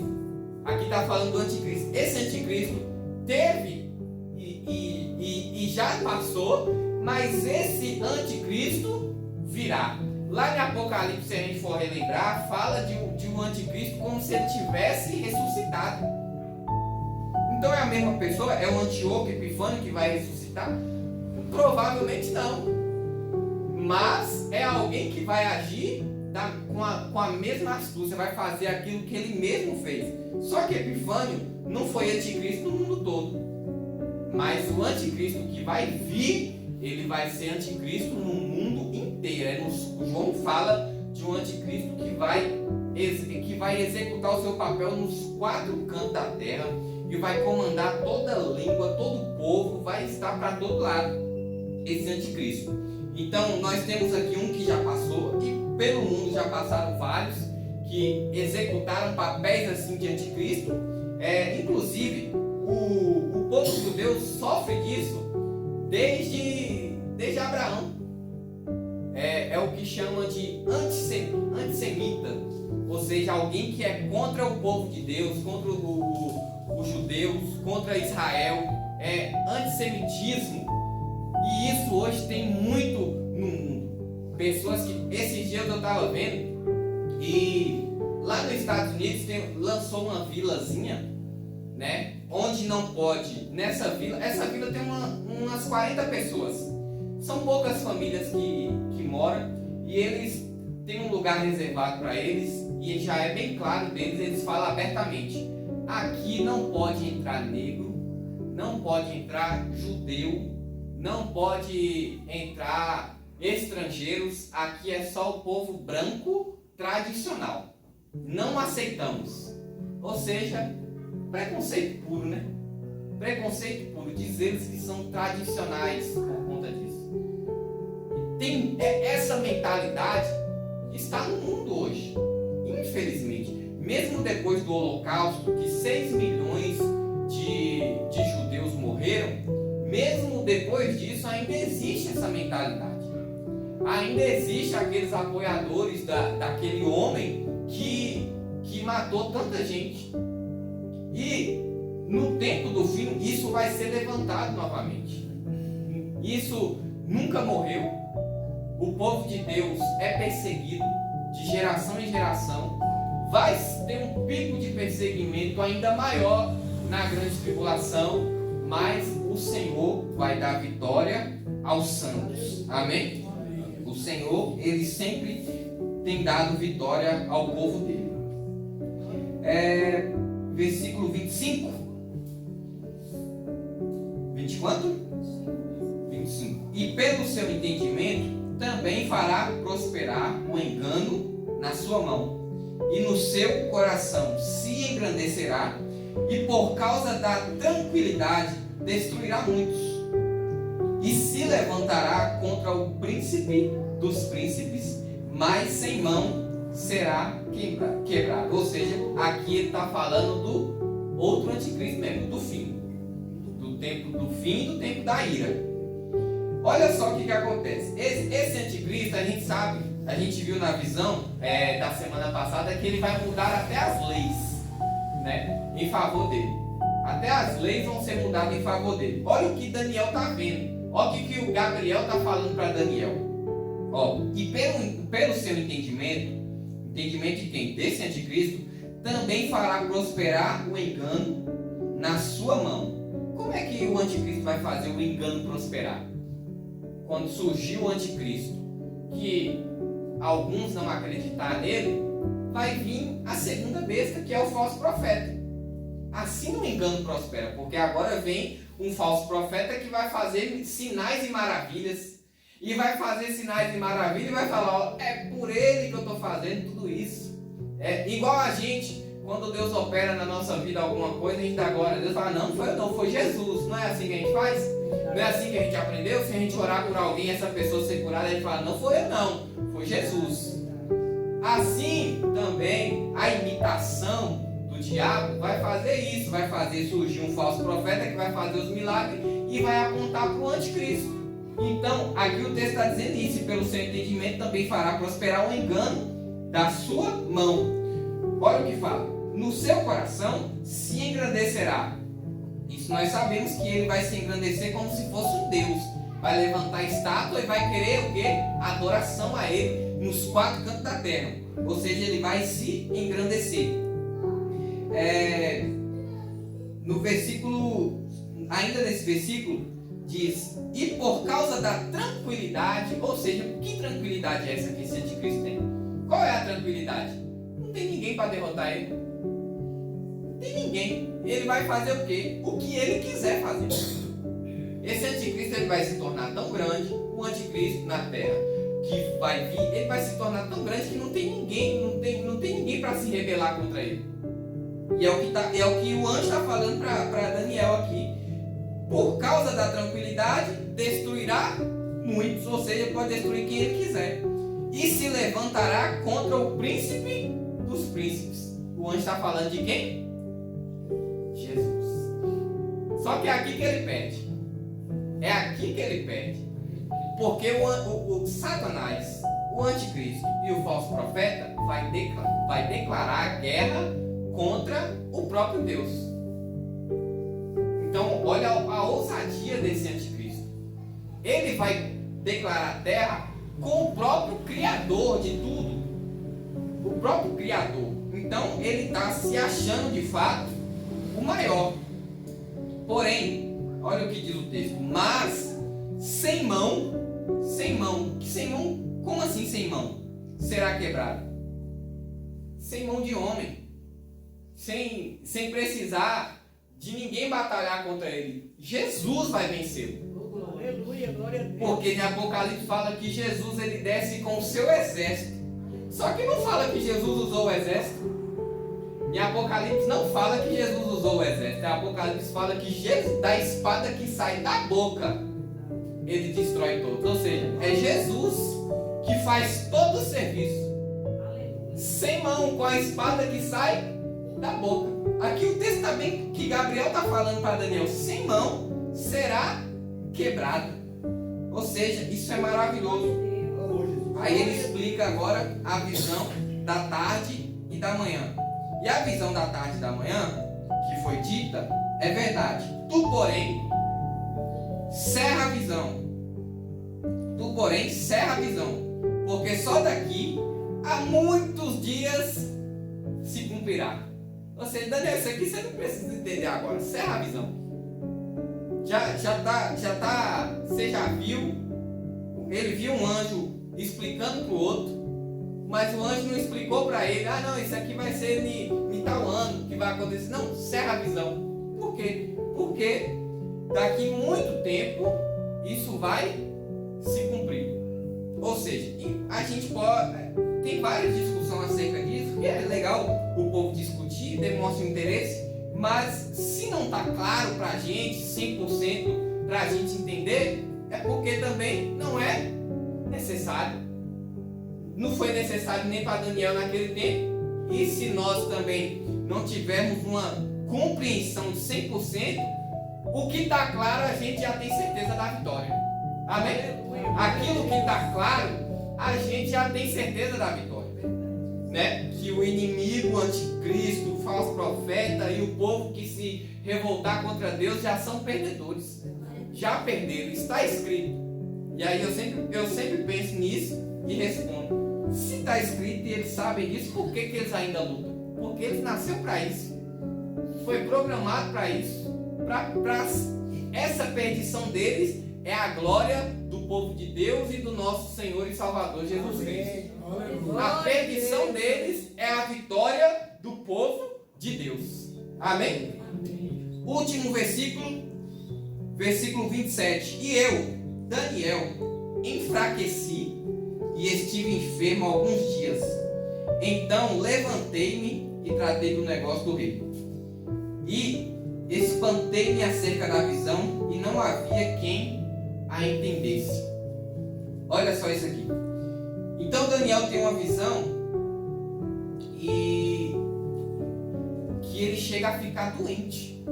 Aqui está falando do anticristo. Esse anticristo teve e já passou, mas esse anticristo virá. Lá em Apocalipse, se a gente for relembrar, fala de um anticristo como se ele tivesse ressuscitado. Então é a mesma pessoa? É o Antíoco Epifânio que vai ressuscitar? Provavelmente não. Mas é alguém que vai agir com a mesma astúcia, vai fazer aquilo que ele mesmo fez. Só que Epifânio não foi anticristo no mundo todo. Mas o anticristo que vai vir, ele vai ser anticristo no mundo inteiro. João fala de um anticristo que vai executar o seu papel nos 4 cantos da terra, e vai comandar toda língua, todo povo, vai estar para todo lado, esse anticristo. Então nós temos aqui um que já passou, e pelo mundo já passaram vários que executaram papéis assim de anticristo. Inclusive o povo judeu sofre disso desde Abraão. É o que chama de antissemita, ou seja, alguém que é contra o povo de Deus, contra os judeus, contra Israel. É antissemitismo. E isso hoje tem muito no mundo. Pessoas que, esses dias eu estava vendo, e lá nos Estados Unidos lançou uma vilazinha, né? Onde não pode, essa vila tem umas 40 pessoas. São poucas famílias que moram, e eles têm um lugar reservado para eles, e já é bem claro deles, eles falam abertamente: aqui não pode entrar negro, não pode entrar judeu, não pode entrar estrangeiros, aqui é só o povo branco tradicional. Não aceitamos. Ou seja, preconceito puro, né? Preconceito puro, dizer eles que são tradicionais por conta disso. Tem essa mentalidade que está no mundo hoje, infelizmente. Mesmo depois do Holocausto, que 6 milhões de judeus morreram, mesmo depois disso, ainda existe essa mentalidade. Ainda existe aqueles apoiadores daquele homem que matou tanta gente. E no tempo do fim, isso vai ser levantado novamente. Isso nunca morreu. O povo de Deus é perseguido de geração em geração. Vai ter um pico de perseguimento ainda maior na grande tribulação, mas o Senhor vai dar vitória aos santos. Amém? O Senhor, Ele sempre tem dado vitória ao povo dele. Versículo 25. 20 quanto? 25. E pelo seu entendimento também fará prosperar o engano na sua mão, e no seu coração se engrandecerá, e por causa da tranquilidade destruirá muitos, e se levantará contra o príncipe dos príncipes, mas sem mão será quebrado. Ou seja, aqui ele está falando do outro anticristo mesmo, do fim. Do tempo do fim e do tempo da ira. Olha só o que acontece. Esse anticristo, a gente sabe, a gente viu na visão da semana passada que ele vai mudar até as leis, né, em favor dele. Até as leis vão ser mudadas em favor dele. Olha o que Daniel está vendo. Olha o que o Gabriel está falando para Daniel. Ó, e pelo seu entendimento de quem? Desse anticristo, também fará prosperar o engano na sua mão. Como é que o anticristo vai fazer o engano prosperar? Quando surgiu o anticristo, que alguns não acreditaram nele, vai vir a segunda besta, que é o falso profeta. Assim o engano prospera, porque agora vem um falso profeta que vai fazer sinais e maravilhas. E vai fazer sinais e maravilhas e vai falar, ó, é por ele que eu estou fazendo tudo isso. É igual a gente, quando Deus opera na nossa vida alguma coisa, a gente dá glória a Deus e fala, não, foi eu não, foi Jesus. Não é assim que a gente faz? Não é assim que a gente aprendeu? Se a gente orar por alguém e essa pessoa ser curada, a gente fala, não foi eu não, foi Jesus. Assim também a imitação do diabo vai fazer isso, vai fazer surgir um falso profeta que vai fazer os milagres e vai apontar para o anticristo. Então, aqui o texto está dizendo isso, e pelo seu entendimento também fará prosperar o engano da sua mão. Olha o que fala, no seu coração se engrandecerá. Isso nós sabemos que ele vai se engrandecer como se fosse um Deus. Vai levantar estátua e vai querer o quê? Adoração a ele nos quatro cantos da terra. Ou seja, ele vai se engrandecer. No versículo, ainda nesse versículo, diz, e por causa da tranquilidade, ou seja, que tranquilidade é essa que esse anticristo tem? Qual é a tranquilidade? Não tem ninguém para derrotar ele. Não tem ninguém. Ele vai fazer o quê? O que ele quiser fazer. Esse anticristo ele vai se tornar tão grande, o anticristo na terra que vai vir, ele vai se tornar tão grande que não tem ninguém, não tem ninguém para se rebelar contra ele. E é o que o anjo está falando para Daniel aqui. Por causa da tranquilidade, destruirá muitos, ou seja, pode destruir quem ele quiser. E se levantará contra o príncipe dos príncipes. O anjo está falando de quem? Jesus. Só que é aqui que ele perde. É aqui que ele perde. Porque o Satanás, o anticristo e o falso profeta vai declarar guerra contra o próprio Deus. Então, olha a ousadia desse anticristo. Ele vai declarar terra com o próprio Criador de tudo. O próprio Criador. Então, ele está se achando de fato o maior. Porém, olha o que diz o texto. Mas, sem mão. Que sem mão? Como assim sem mão? Será quebrado. Sem mão de homem. Sem precisar de ninguém batalhar contra ele. Jesus vai vencê-lo. Aleluia, glória a Deus. Porque em Apocalipse fala que Jesus ele desce com o seu exército. Só que não fala que Jesus usou o exército. Em Apocalipse não fala que Jesus usou o exército. Em Apocalipse fala que Jesus, da espada que sai da boca, ele destrói todos. Ou seja, é Jesus que faz todo o serviço. Sem mão, com a espada que sai da boca. Aqui o texto está bem que Gabriel está falando para Daniel, sem mão será quebrado. Ou seja, isso é maravilhoso. Aí ele explica agora a visão da tarde e da manhã. E a visão da tarde e da manhã, que foi dita, é verdade. Tu, porém, cerra a visão. Tu, porém, cerra a visão. Porque só daqui a muitos dias se cumprirá. Ou seja, Daniel, isso aqui você não precisa entender agora. Cerra a visão. Você já viu? Ele viu um anjo explicando para o outro, mas o anjo não explicou para ele. Ah, não, isso aqui vai ser em tal ano que vai acontecer. Não, cerra a visão. Por quê? Porque daqui muito tempo isso vai se cumprir. Ou seja, a gente pode, tem várias discussões acerca disso, que é legal o povo discutir, demonstra interesse, mas se não está claro para a gente, 100% para a gente entender, é porque também não é necessário. Não foi necessário nem para Daniel naquele tempo, e se nós também não tivermos uma compreensão de 100%, o que está claro a gente já tem certeza da vitória. Amém? Aquilo que está claro, a gente já tem certeza da vitória. Né? Que o inimigo, o anticristo, o falso profeta e o povo que se revoltar contra Deus já são perdedores. Já perderam, está escrito. E aí eu sempre penso nisso e respondo. Se está escrito e eles sabem disso, por que eles ainda lutam? Porque eles nasceram para isso. Foi programado para isso. Essa perdição deles é a glória do povo de Deus e do nosso Senhor e Salvador Jesus Cristo. A perdição deles é a vitória do povo de Deus. Amém? Último versículo, versículo 27. E eu, Daniel, enfraqueci e estive enfermo alguns dias. Então levantei-me e tratei do negócio do rei. E espantei-me acerca da visão e não havia quem a entendesse. Olha só isso aqui. Então Daniel tem uma visão e que ele chega a ficar doente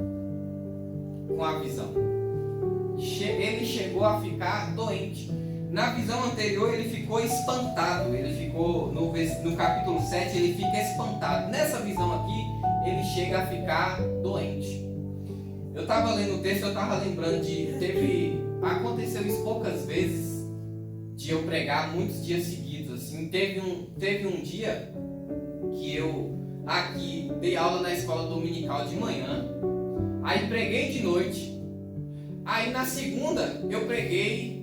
com a visão. Ele chegou a ficar doente. Na visão anterior ele ficou espantado. Ele ficou no capítulo 7, ele fica espantado. Nessa visão aqui, ele chega a ficar doente. Eu estava lendo o texto, eu estava lembrando aconteceu isso poucas vezes, de eu pregar muitos dias seguidos, assim. Teve um dia que eu aqui dei aula na escola dominical de manhã, aí preguei de noite, aí na segunda eu preguei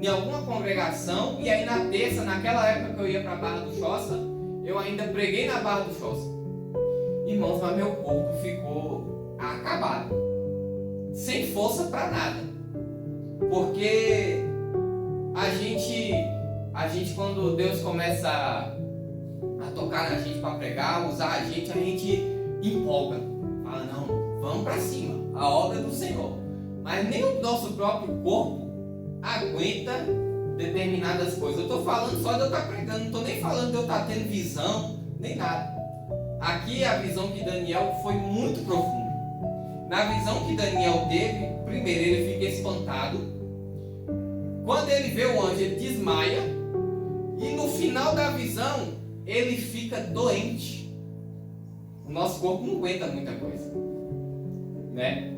em alguma congregação, e aí na terça, naquela época que eu ia para a Barra do Choça, eu ainda preguei na Barra do Choça. Irmãos, mas meu corpo ficou acabado, sem força para nada. Porque a gente quando Deus começa a tocar na gente para pregar, usar a gente empolga. Fala, não, vamos para cima, a obra é do Senhor. Mas nem o nosso próprio corpo aguenta determinadas coisas. Eu estou falando só de eu estar pregando, não estou nem falando de eu estar tendo visão, nem nada. Aqui a visão que Daniel foi muito profunda. Na visão que Daniel teve, primeiro ele fica espantado. Quando ele vê o anjo, ele desmaia. E no final da visão, ele fica doente. O nosso corpo não aguenta muita coisa, né?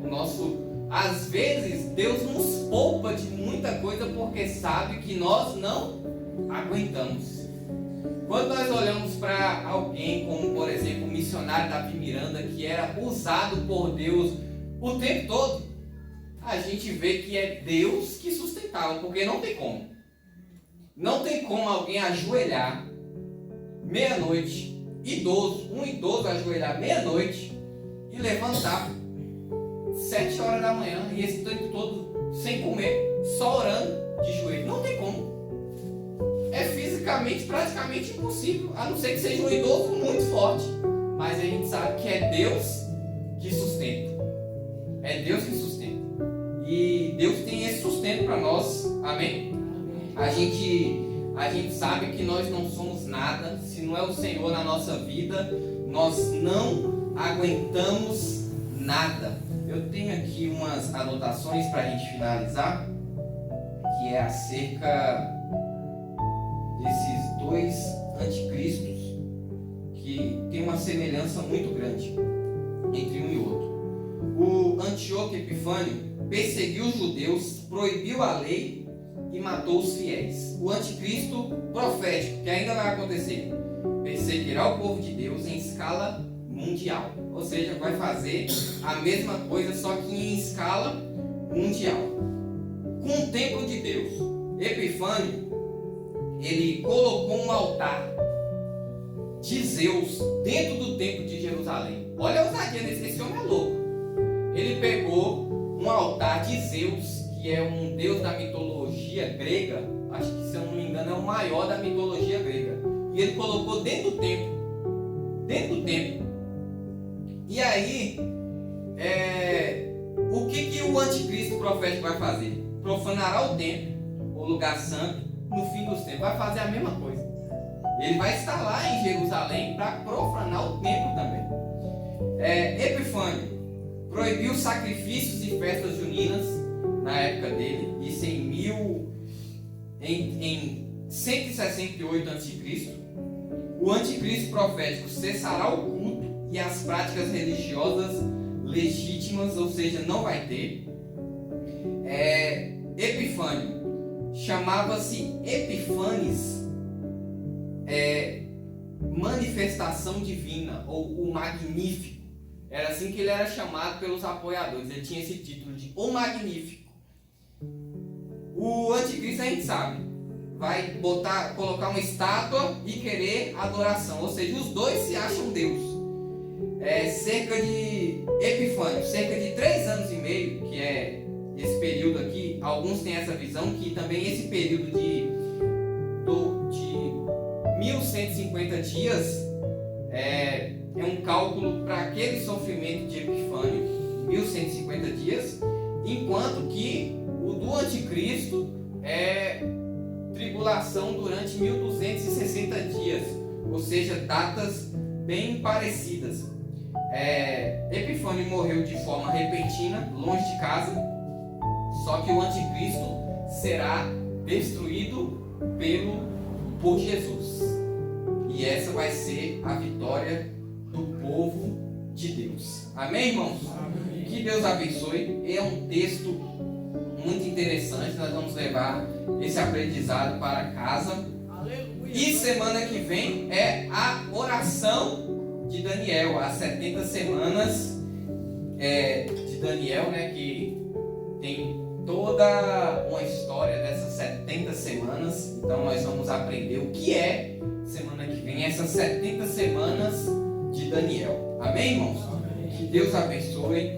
Às vezes, Deus nos poupa de muita coisa porque sabe que nós não aguentamos. Quando nós olhamos para alguém como, por exemplo, o missionário Davi Miranda, que era usado por Deus o tempo todo, a gente vê que é Deus que sustentava, porque não tem como. Não tem como alguém ajoelhar meia-noite, um idoso ajoelhar meia-noite e levantar 7 horas da manhã e esse tempo todo sem comer, só orando de joelho. Não tem como. É fisicamente praticamente impossível, a não ser que seja um idoso muito forte. Mas a gente sabe que é Deus que sustenta. É Deus que sustenta. E Deus tem esse sustento para nós. Amém? A gente sabe que nós não somos nada. Se não é o Senhor na nossa vida, nós não aguentamos nada. Eu tenho aqui umas anotações para a gente finalizar, que é acerca desses dois anticristos, que tem uma semelhança muito grande entre um e outro. O Antíoco Epifânio perseguiu os judeus, proibiu a lei e matou os fiéis. O anticristo profético, que ainda vai acontecer, perseguirá o povo de Deus em escala mundial. Ou seja, vai fazer a mesma coisa, só que em escala mundial. Com o templo de Deus, Epifânio, ele colocou um altar de Zeus dentro do templo de Jerusalém. Olha a ousadia desse, esse homem é louco. Ele pegou um altar de Zeus, que é um deus da mitologia grega, acho que, se eu não me engano, é o maior da mitologia grega. e ele colocou dentro do templo. Dentro do templo. E aí, o que o anticristo profético vai fazer? Profanará o templo, o lugar santo, no fim dos tempos. Vai fazer a mesma coisa. Ele vai estar lá em Jerusalém para profanar o templo também. Epifânio proibiu sacrifícios e festas juninas na época dele, isso em 168 a.C. O anticristo profético cessará o culto e as práticas religiosas legítimas, ou seja, não vai ter. Epifânio chamava-se Epifanes, manifestação divina, ou o magnífico. Era assim que ele era chamado pelos apoiadores. Ele tinha esse título de o magnífico. O anticristo, a gente sabe, vai colocar uma estátua e querer adoração, ou seja, os dois se acham Deus. Cerca de 3 anos e meio, que é esse período aqui. Alguns têm essa visão que também esse período de 1150 dias é um cálculo para aquele sofrimento de Epifânio, 1150 dias, enquanto que o do anticristo é tribulação durante 1260 dias, ou seja, datas bem parecidas. Por morreu de forma repentina, longe de casa, só que o anticristo será destruído por Jesus. E essa vai ser a vitória do povo de Deus. Amém, irmãos? Amém. Que Deus abençoe. É um texto muito interessante. Nós vamos levar esse aprendizado para casa. Aleluia. E semana que vem é a oração de Daniel, as 70 semanas de Daniel, né, que tem toda uma história dessas 70 semanas. Então nós vamos aprender o que é semana que vem essas 70 semanas de Daniel. Amém, irmãos? Amém. Que Deus abençoe.